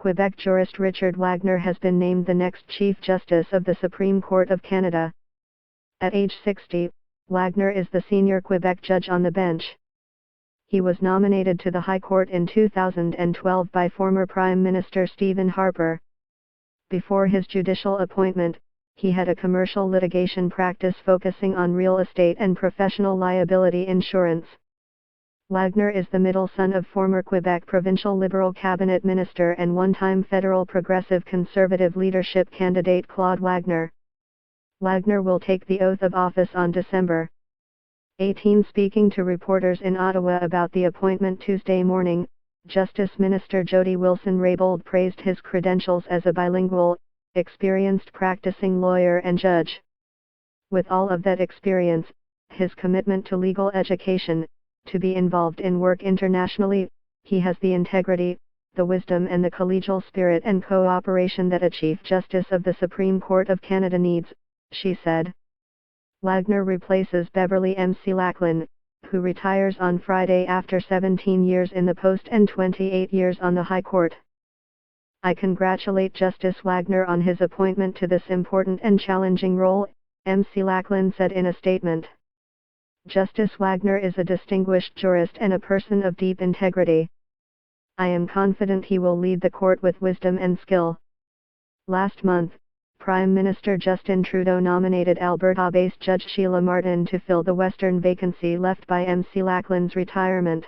Quebec jurist Richard Wagner has been named the next Chief Justice of the Supreme Court of Canada. At age 60, Wagner is the senior Quebec judge on the bench. He was nominated to the High Court in 2012 by former Prime Minister Stephen Harper. Before his judicial appointment, he had a commercial litigation practice focusing on real estate and professional liability insurance. Wagner is the middle son of former Quebec provincial Liberal cabinet minister and one-time federal Progressive Conservative leadership candidate Claude Wagner. Wagner will take the oath of office on December 18. Speaking to reporters in Ottawa about the appointment Tuesday morning, Justice Minister Jody WilsonRaybould praised his credentials as a bilingual, experienced practicing lawyer and judge. With all of that experience, his commitment to legal education, to be involved in work internationally, he has the integrity, the wisdom and the collegial spirit and cooperation that a Chief Justice of the Supreme Court of Canada needs, she said. Wagner replaces Beverly McLachlin, who retires on Friday after 17 years in the post and 28 years on the High Court. I congratulate Justice Wagner on his appointment to this important and challenging role, McLachlin said in a statement. Justice Wagner is a distinguished jurist and a person of deep integrity. I am confident he will lead the court with wisdom and skill. Last month, Prime Minister Justin Trudeau nominated Alberta-based Judge Sheila Martin to fill the Western vacancy left by McLachlin's retirement.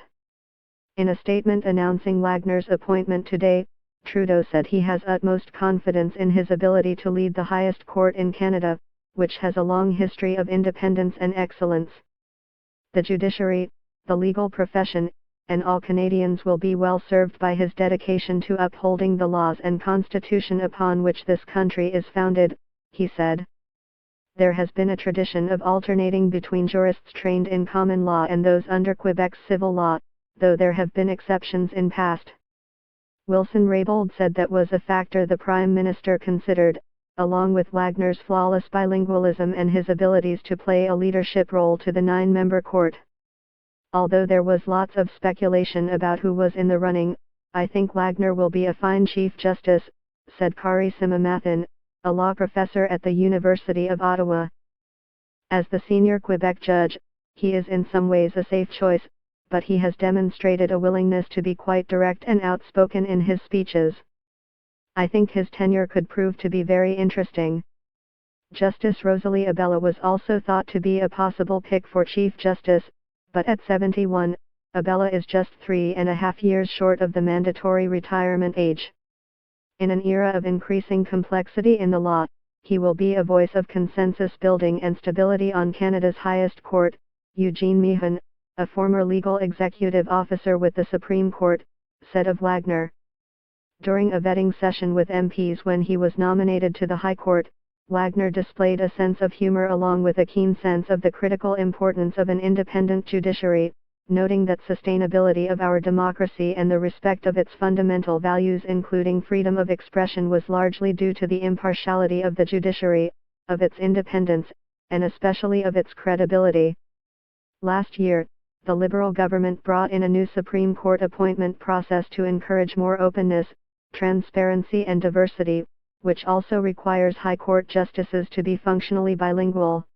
In a statement announcing Wagner's appointment today, Trudeau said he has utmost confidence in his ability to lead the highest court in Canada, which has a long history of independence and excellence. The judiciary, the legal profession, and all Canadians will be well served by his dedication to upholding the laws and constitution upon which this country is founded, he said. There has been a tradition of alternating between jurists trained in common law and those under Quebec's civil law, though there have been exceptions in past. WilsonRaybould said that was a factor the Prime Minister considered, along with Wagner's flawless bilingualism and his abilities to play a leadership role to the 9-member court. Although there was lots of speculation about who was in the running, I think Wagner will be a fine Chief Justice, said Kari Simamathan, a law professor at the University of Ottawa. As the senior Quebec judge, he is in some ways a safe choice, but he has demonstrated a willingness to be quite direct and outspoken in his speeches. I think his tenure could prove to be very interesting. Justice Rosalia Bella was also thought to be a possible pick for Chief Justice, but at 71, Bella is just 3.5 years short of the mandatory retirement age. In an era of increasing complexity in the law, he will be a voice of consensus building and stability on Canada's highest court, Eugene Meehan, a former legal executive officer with the Supreme Court, said of Wagner. During a vetting session with MPs when he was nominated to the High Court, Wagner displayed a sense of humor along with a keen sense of the critical importance of an independent judiciary, noting that sustainability of our democracy and the respect of its fundamental values including freedom of expression was largely due to the impartiality of the judiciary, of its independence, and especially of its credibility. Last year, the Liberal government brought in a new Supreme Court appointment process to encourage more openness, transparency and diversity, which also requires High Court justices to be functionally bilingual.